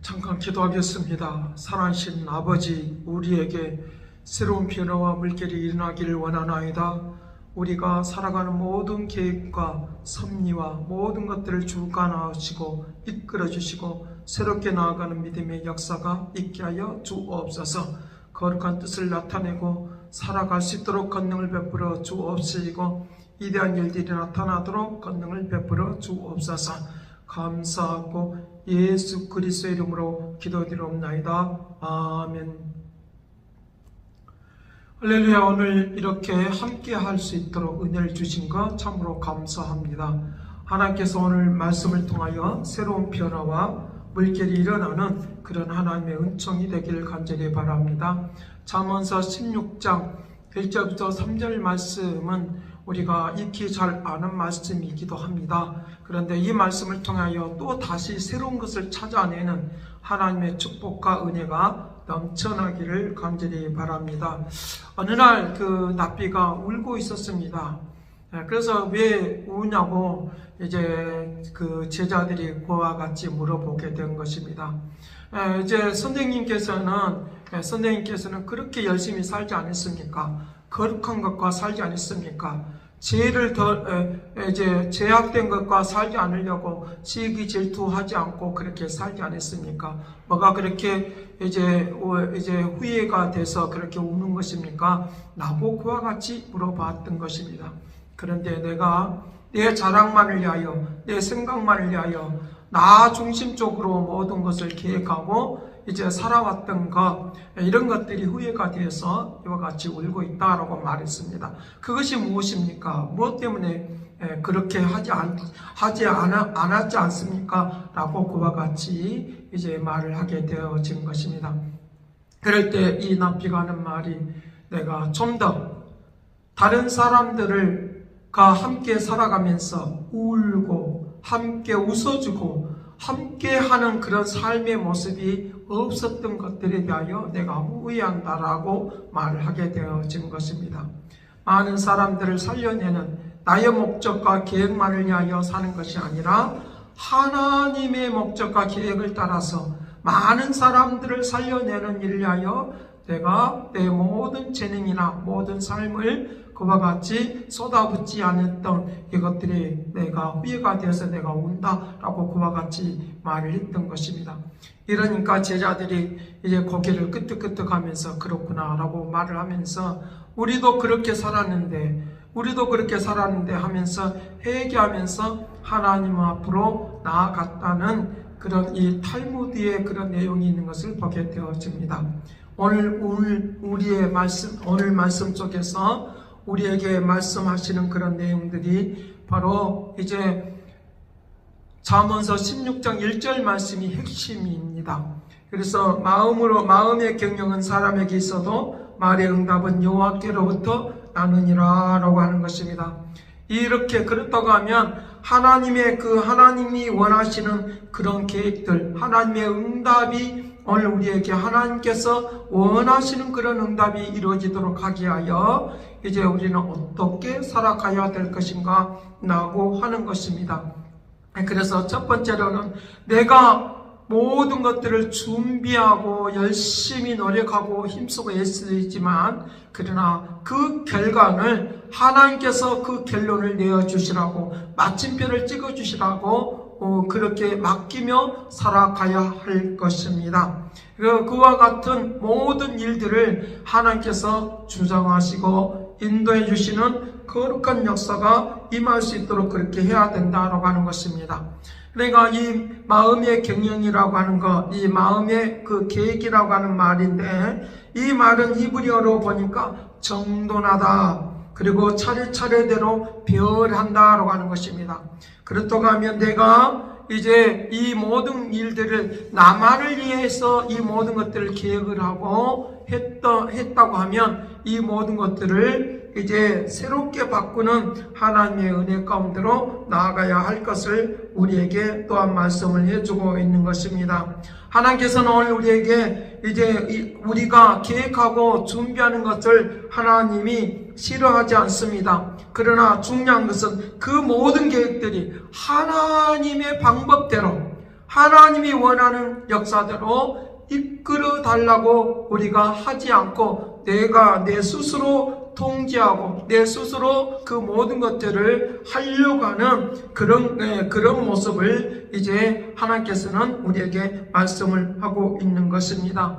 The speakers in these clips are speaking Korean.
잠깐 기도하겠습니다. 사랑하신 아버지, 우리에게 새로운 변화와 물결이 일어나기를 원하나이다. 우리가 살아가는 모든 계획과 섭리와 모든 것들을 주관하시고 이끌어 주시고 새롭게 나아가는 믿음의 역사가 있게 하여 주옵소서. 거룩한 뜻을 나타내고 살아갈 수 있도록 권능을 베풀어 주옵시고 위대한 일들이 나타나도록 권능을 베풀어 주옵소서. 감사하고 예수 그리스도의 이름으로 기도드리옵나이다. 아멘. 할렐루야. 오늘 이렇게 함께 할 수 있도록 은혜를 주신 것 참으로 감사합니다. 하나님께서 오늘 말씀을 통하여 새로운 변화와 물결이 일어나는 그런 하나님의 은총이 되기를 간절히 바랍니다. 잠언서 16장 1절부터 3절 말씀은 우리가 익히 잘 아는 말씀이기도 합니다. 그런데 이 말씀을 통하여 또 다시 새로운 것을 찾아내는 하나님의 축복과 은혜가 넘쳐나기를 간절히 바랍니다. 어느 날 그 납비가 울고 있었습니다. 그래서 왜 우냐고 이제 그 제자들이 그와 같이 물어보게 된 것입니다. 이제 선생님께서는 그렇게 열심히 살지 않았습니까? 거룩한 것과 살지 않았습니까? 죄를 이제 제약된 것과 살지 않으려고 시기 질투하지 않고 그렇게 살지 않았습니까? 뭐가 그렇게 이제 후회가 돼서 그렇게 우는 것입니까? 라고 그와 같이 물어봤던 것입니다. 그런데 내가 내 자랑만을 위하여, 내 생각만을 위하여 나 중심적으로 모든 것을 계획하고 이제 살아왔던 것, 이런 것들이 후회가 되어서 이와 같이 울고 있다라고 말했습니다. 그것이 무엇입니까? 무엇 때문에 그렇게 하지 않았지 않습니까? 라고 그와 같이 이제 말을 하게 되어진 것입니다. 그럴 때 이 납비가 하는 말이, 내가 좀 더 다른 사람들과 함께 살아가면서 울고 함께 웃어주고 함께 하는 그런 삶의 모습이 없었던 것들에 대하여 내가 후회한다라고 말을 하게 되어진 것입니다. 많은 사람들을 살려내는 나의 목적과 계획만을 위하여 사는 것이 아니라 하나님의 목적과 계획을 따라서 많은 사람들을 살려내는 일을 위하여 내가 내 모든 재능이나 모든 삶을 그와 같이 쏟아붓지 않았던 이것들이 내가 후회가 되어서 내가 운다라고 그와 같이 말을 했던 것입니다. 이러니까 제자들이 이제 고개를 끄덕끄덕하면서 그렇구나 라고 말을 하면서 우리도 그렇게 살았는데 하면서 회개하면서 하나님 앞으로 나아갔다는 그런 이 탈무드의 그런 내용이 있는 것을 보게 되어집니다. 오늘 말씀 속에서 우리에게 말씀하시는 그런 내용들이 바로 이제 잠언서 16장 1절 말씀이 핵심입니다. 그래서 마음의 경영은 사람에게 있어도 말의 응답은 여호와께로부터 나느니라 라고 하는 것입니다. 이렇게 그렇다고 하면 하나님이 원하시는 그런 계획들, 하나님의 응답이 오늘 우리에게 하나님께서 원하시는 그런 응답이 이루어지도록 하게 하여 이제 우리는 어떻게 살아가야 될 것인가 라고 하는 것입니다. 그래서 첫 번째로는 내가 모든 것들을 준비하고 열심히 노력하고 힘쓰고 애쓰지만 그러나 그 결과를 하나님께서 그 결론을 내어주시라고 마침표를 찍어주시라고 그렇게 맡기며 살아가야 할 것입니다. 그와 같은 모든 일들을 하나님께서 주장하시고 인도해 주시는 거룩한 역사가 임할 수 있도록 그렇게 해야 된다라고 하는 것입니다. 그러니까 이 마음의 경영이라고 하는 것, 이 마음의 그 계획이라고 하는 말인데 이 말은 히브리어로 보니까 정돈하다, 그리고 차례차례대로 배열한다라고 하는 것입니다. 그렇다고 하면 내가 이제 이 모든 일들을 나만을 위해서 이 모든 것들을 계획을 하고 했다고 하면 이 모든 것들을 이제 새롭게 바꾸는 하나님의 은혜 가운데로 나아가야 할 것을 우리에게 또한 말씀을 해주고 있는 것입니다. 하나님께서는 오늘 우리에게 이제 우리가 계획하고 준비하는 것을 하나님이 싫어하지 않습니다. 그러나 중요한 것은 그 모든 계획들이 하나님의 방법대로 하나님이 원하는 역사대로 이끌어 달라고 우리가 하지 않고 내가 내 스스로 통제하고 내 스스로 그 모든 것들을 하려고 하는 그런 모습을 이제 하나님께서는 우리에게 말씀을 하고 있는 것입니다.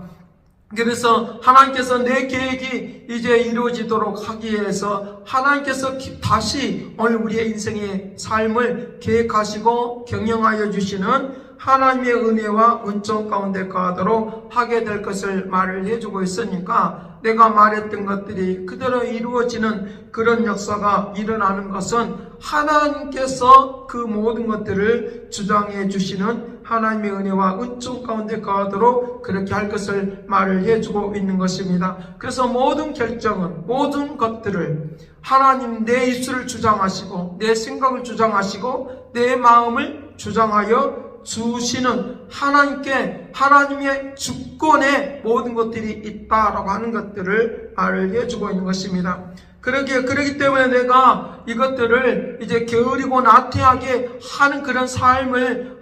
그래서 하나님께서 내 계획이 이제 이루어지도록 하기 위해서 하나님께서 다시 오늘 우리의 인생의 삶을 계획하시고 경영하여 주시는 하나님의 은혜와 은총 가운데 가도록 하게 될 것을 말을 해주고 있으니까 내가 말했던 것들이 그대로 이루어지는 그런 역사가 일어나는 것은 하나님께서 그 모든 것들을 주장해 주시는 하나님의 은혜와 은총 가운데 가도록 그렇게 할 것을 말을 해주고 있는 것입니다. 그래서 모든 결정은 모든 것들을 하나님 내 입술을 주장하시고 내 생각을 주장하시고 내 마음을 주장하여 주시는 하나님께 하나님의 주권에 모든 것들이 있다라고 하는 것들을 말을 해주고 있는 것입니다. 그러기 때문에 내가 이것들을 이제 게으르고 나태하게 하는 그런 삶을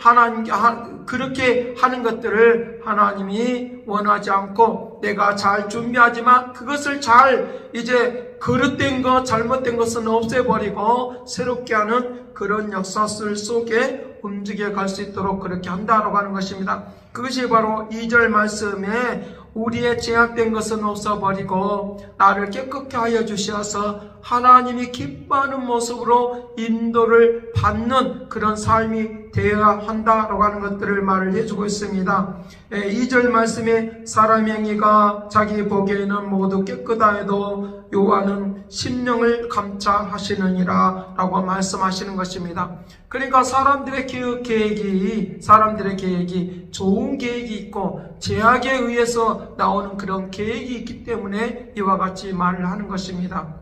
그렇게 하는 것들을 하나님이 원하지 않고 내가 잘 준비하지만 그것을 잘 이제 그릇된 것, 잘못된 것은 없애버리고 새롭게 하는 그런 역사들 속에 움직여 갈 수 있도록 그렇게 한다라고 하는 것입니다. 그것이 바로 2절 말씀에 우리의 제약된 것은 없어버리고 나를 깨끗게 하여 주셔서 하나님이 기뻐하는 모습으로 인도를 받는 그런 삶이 되어야 한다라고 하는 것들을 말을 해주고 있습니다. 2절 말씀에 사람의 행위가 자기 보기에는 모두 깨끗하 해도 여호와는 심령을 감찰하시느니라 라고 말씀하시는 것입니다. 그러니까 사람들의 계획이 좋은 계획이 있고 제약에 의해서 나오는 그런 계획이 있기 때문에 이와 같이 말을 하는 것입니다.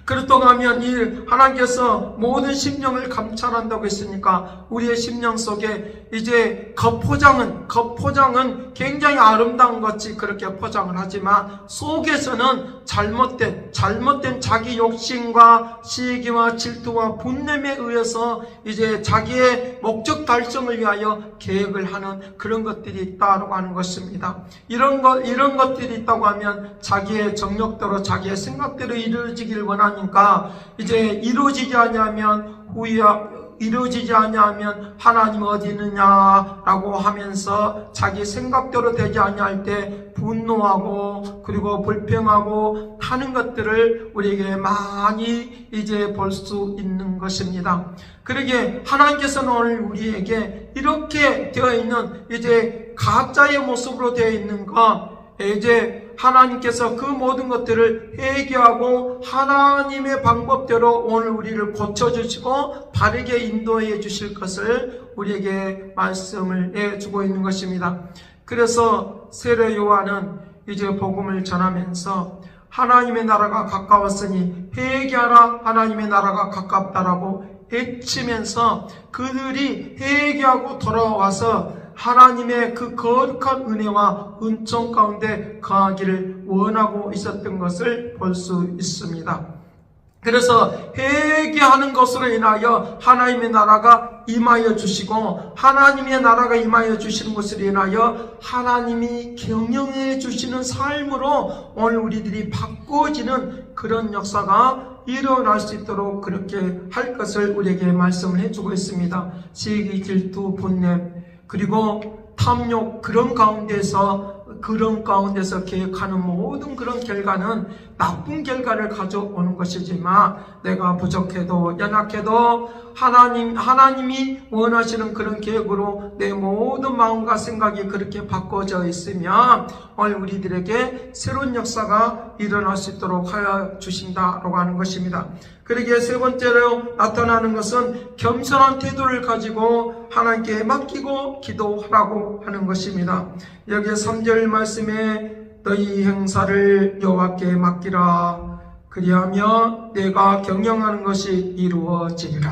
그렇다고 하면 하나님께서 모든 심령을 감찰한다고 했으니까 우리의 심령 속에 이제 겉포장은 굉장히 아름다운 것이 그렇게 포장을 하지만 속에서는 잘못된 자기 욕심과 시기와 질투와 분냄에 의해서 이제 자기의 목적 달성을 위하여 계획을 하는 그런 것들이 있다고 하는 것입니다. 이런 것들이 있다고 하면 자기의 정력대로 자기의 생각대로 이루어지길 원하니까 이제 이루어지지 아니하면 하나님 어디 있느냐라고 하면서 자기 생각대로 되지 아니할 때 분노하고 그리고 불평하고 하는 것들을 우리에게 많이 이제 볼 수 있는 것입니다. 그러기에 하나님께서는 오늘 우리에게 이렇게 되어 있는 이제 가짜의 모습으로 되어 있는 것 이제 하나님께서 그 모든 것들을 회개하고 하나님의 방법대로 오늘 우리를 고쳐주시고 바르게 인도해 주실 것을 우리에게 말씀을 해주고 있는 것입니다. 그래서 세례 요한은 이제 복음을 전하면서 하나님의 나라가 가까웠으니 회개하라 하나님의 나라가 가깝다라고 외치면서 그들이 회개하고 돌아와서 하나님의 그 거룩한 은혜와 은총 가운데 거하기를 원하고 있었던 것을 볼 수 있습니다. 그래서 회개하는 것으로 인하여 하나님의 나라가 임하여 주시고 하나님의 나라가 임하여 주시는 것으로 인하여 하나님이 경영해 주시는 삶으로 오늘 우리들이 바꿔지는 그런 역사가 일어날 수 있도록 그렇게 할 것을 우리에게 말씀을 해주고 있습니다. 시기, 질투, 분냄 그리고 탐욕 그런 가운데서 계획하는 모든 그런 결과는 나쁜 결과를 가져오는 것이지만 내가 부족해도 연약해도 하나님이 원하시는 그런 계획으로 내 모든 마음과 생각이 그렇게 바꿔져 있으면 오늘 우리들에게 새로운 역사가 일어날 수 있도록 하여 주신다라고 하는 것입니다. 그러기에 세 번째로 나타나는 것은 겸손한 태도를 가지고 하나님께 맡기고 기도하라고 하는 것입니다. 여기 3절 말씀에 너희 행사를 여호와께 맡기라 그리하면 내가 경영하는 것이 이루어지리라.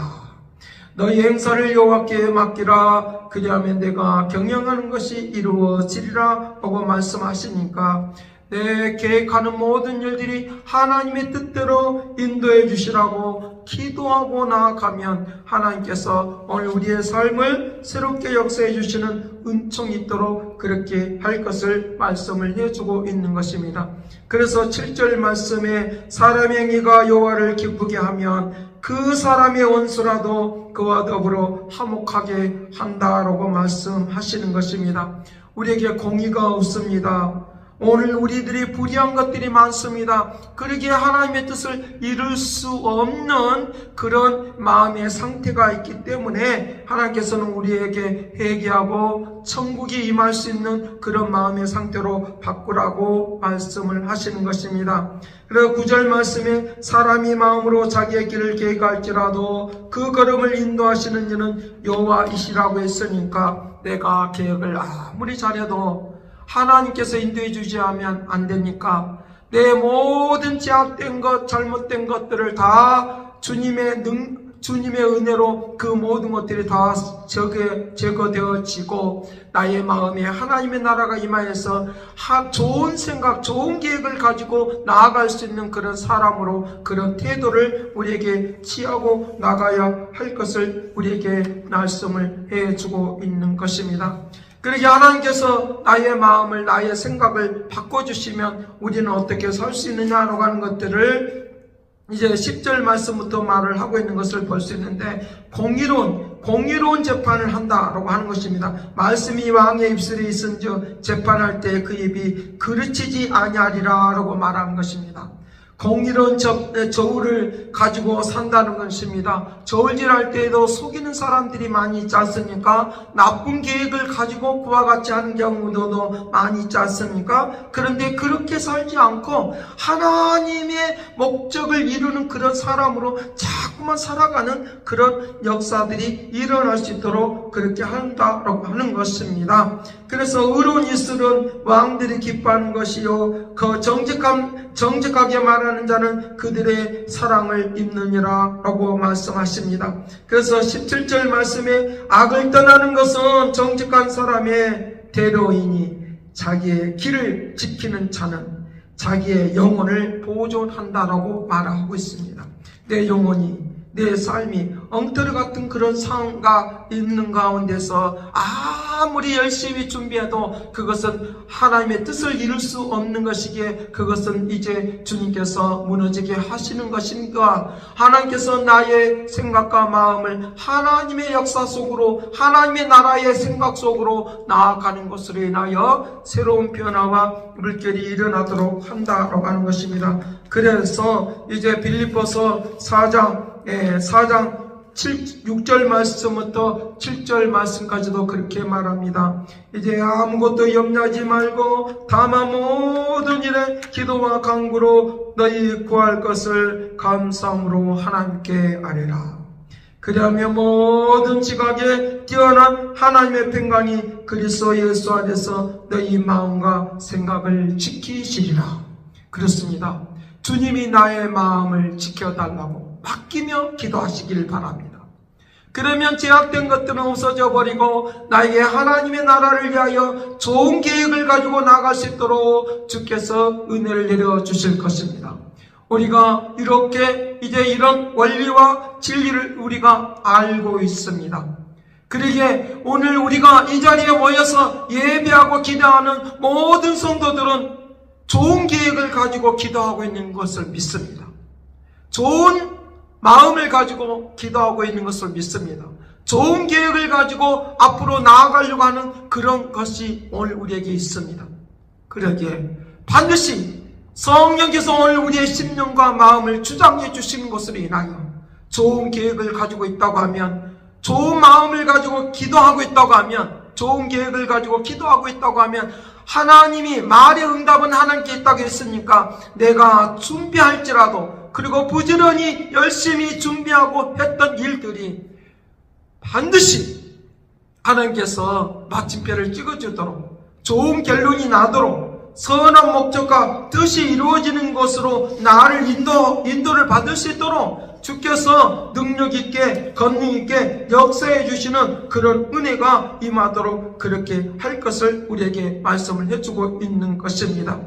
너희 행사를 여호와께 맡기라 그리하면 내가 경영하는 것이 이루어지리라 하고 말씀하시니까 내 계획하는 모든 일들이 하나님의 뜻대로 인도해 주시라고 기도하고 나아가면 하나님께서 오늘 우리의 삶을 새롭게 역사해 주시는 은총이 있도록 그렇게 할 것을 말씀을 해주고 있는 것입니다. 그래서 7절 말씀에 사람의 행위가 여호와를 기쁘게 하면 그 사람의 원수라도 그와 더불어 화목하게 한다라고 말씀하시는 것입니다. 우리에게 공의가 없습니다. 오늘 우리들이 불의한 것들이 많습니다. 그러기에 하나님의 뜻을 이룰 수 없는 그런 마음의 상태가 있기 때문에 하나님께서는 우리에게 회개하고 천국이 임할 수 있는 그런 마음의 상태로 바꾸라고 말씀을 하시는 것입니다. 그래서 9절 말씀에 사람이 마음으로 자기의 길을 계획할지라도 그 걸음을 인도하시는 이는 여호와이시라고 했으니까 내가 계획을 아무리 잘해도 하나님께서 인도해 주지 않으면 안 되니까 내 모든 제약된 것, 잘못된 것들을 다 주님의 은혜로 그 모든 것들이 다 제거되어지고 나의 마음에 하나님의 나라가 임하여서 좋은 생각, 좋은 계획을 가지고 나아갈 수 있는 그런 사람으로 그런 태도를 우리에게 취하고 나가야 할 것을 우리에게 말씀을 해주고 있는 것입니다. 그러게 하나님께서 나의 마음을, 나의 생각을 바꿔주시면 우리는 어떻게 살 수 있느냐라고 하는 것들을 이제 10절 말씀부터 말을 하고 있는 것을 볼 수 있는데 공의로운 재판을 한다라고 하는 것입니다. 말씀이 왕의 입술에 있은즉 재판할 때 그 입이 그르치지 아니하리라 라고 말하는 것입니다. 공의로운 저울을 가지고 산다는 것입니다. 저울질할 때에도 속이는 사람들이 많이 있지 않습니까? 나쁜 계획을 가지고 그와 같이 하는 경우도 많이 있지 않습니까? 그런데 그렇게 살지 않고 하나님의 목적을 이루는 그런 사람으로 자꾸만 살아가는 그런 역사들이 일어날 수 있도록 그렇게 한다라고 하는 것입니다. 그래서 의로운 입술은 왕들이 기뻐하는 것이요 그 정직하게 말하는 자는 그들의 사랑을 입느니라 라고 말씀하십니다. 그래서 17절 말씀에 악을 떠나는 것은 정직한 사람의 대로이니 자기의 길을 지키는 자는 자기의 영혼을 보존한다라고 말하고 있습니다. 내 영혼이, 내 삶이 엉터리 같은 그런 상황가 있는 가운데서 아무리 열심히 준비해도 그것은 하나님의 뜻을 이룰 수 없는 것이기에 그것은 이제 주님께서 무너지게 하시는 것인가? 하나님께서 나의 생각과 마음을 하나님의 역사 속으로, 하나님의 나라의 생각 속으로 나아가는 것으로 인하여 새로운 변화와 물결이 일어나도록 한다라고 하는 것입니다. 그래서 이제 빌립보서 4장 6절 말씀부터 7절 말씀까지도 그렇게 말합니다. 이제 아무것도 염려하지 말고 다만 모든 일에 기도와 간구로 너희 구할 것을 감사함으로 하나님께 아뢰라. 그리하면 모든 지각에 뛰어난 하나님의 평강이 그리스도 예수 안에서 너희 마음과 생각을 지키시리라. 그렇습니다. 주님이 나의 마음을 지켜달라고 맡기며 기도하시길 바랍니다. 그러면 제약된 것들은 없어져 버리고 나에게 하나님의 나라를 위하여 좋은 계획을 가지고 나갈 수 있도록 주께서 은혜를 내려주실 것입니다. 우리가 이렇게 이제 이런 원리와 진리를 우리가 알고 있습니다. 그러기에 오늘 우리가 이 자리에 모여서 예배하고 기도하는 모든 성도들은 좋은 계획을 가지고 기도하고 있는 것을 믿습니다. 좋은 마음을 가지고 기도하고 있는 것을 믿습니다. 좋은 계획을 가지고 앞으로 나아가려고 하는 그런 것이 오늘 우리에게 있습니다. 그러기에 반드시 성령께서 오늘 우리의 심령과 마음을 주장해 주시는 것으로 인하여 좋은 계획을 가지고 있다고 하면, 좋은 마음을 가지고 기도하고 있다고 하면, 좋은 계획을 가지고 기도하고 있다고 하면 하나님이 말의 응답은 하나님께 있다고 했으니까 내가 준비할지라도, 그리고 부지런히 열심히 준비하고 했던 일들이 반드시 하나님께서 마침표를 찍어주도록, 좋은 결론이 나도록, 선한 목적과 뜻이 이루어지는 것으로 나를 인도를 받을 수 있도록 주께서 능력 있게, 권능 있게 역사해 주시는 그런 은혜가 임하도록 그렇게 할 것을 우리에게 말씀을 해주고 있는 것입니다.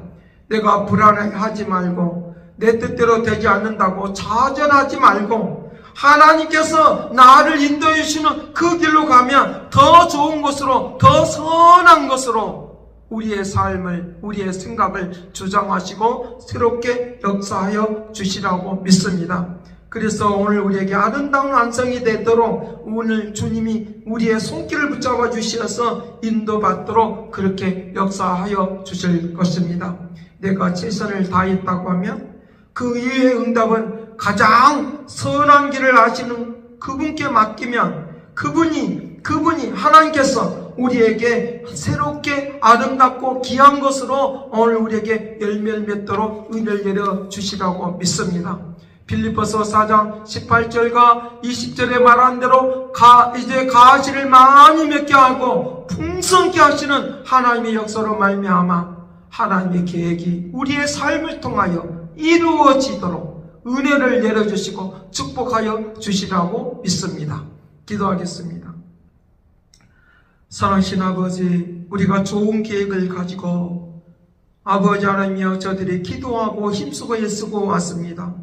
내가 불안해하지 말고 내 뜻대로 되지 않는다고 좌절하지 말고 하나님께서 나를 인도해 주시는 그 길로 가면 더 좋은 것으로, 더 선한 것으로 우리의 삶을, 우리의 생각을 주장하시고 새롭게 역사하여 주시라고 믿습니다. 그래서 오늘 우리에게 아름다운 안성이 되도록 오늘 주님이 우리의 손길을 붙잡아 주셔서 인도받도록 그렇게 역사하여 주실 것입니다. 내가 최선을 다했다고 하면 그 이후의 응답은 가장 선한 길을 아시는 그분께 맡기면 그분이 하나님께서 우리에게 새롭게 아름답고 귀한 것으로 오늘 우리에게 열매를 맺도록 은혜를 내려 주시라고 믿습니다. 빌립보서 4장 18절과 20절에 말한 대로 이제 가시를 많이 맺게 하고 풍성케 하시는 하나님의 역사로 말미암아 하나님의 계획이 우리의 삶을 통하여 이루어지도록 은혜를 내려주시고 축복하여 주시라고 믿습니다. 기도하겠습니다. 사랑하신 아버지, 우리가 좋은 계획을 가지고 아버지 하나님이여 저들이 기도하고 힘쓰고 애쓰고 왔습니다.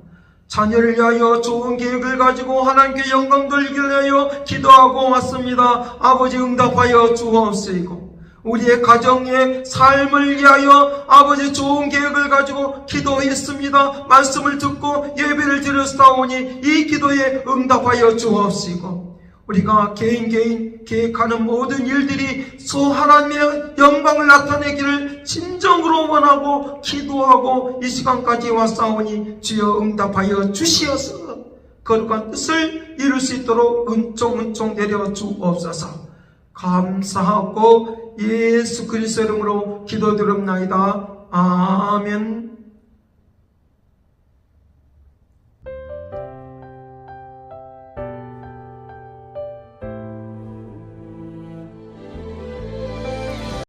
자녀를 위하여 좋은 계획을 가지고 하나님께 영광 돌리기 위하여 기도하고 왔습니다. 아버지 응답하여 주옵시고 우리의 가정의 삶을 위하여 아버지 좋은 계획을 가지고 기도했습니다. 말씀을 듣고 예배를 드렸사오니 이 기도에 응답하여 주옵시고 우리가 개인 계획하는 모든 일들이 하나님의 영광을 나타내기를 진정으로 원하고 기도하고 이 시간까지 왔사오니 주여 응답하여 주시어서 거룩한 뜻을 이룰 수 있도록 은총 내려 주옵소서. 감사하고 예수 그리스도 이름으로 기도드립나이다. 아멘.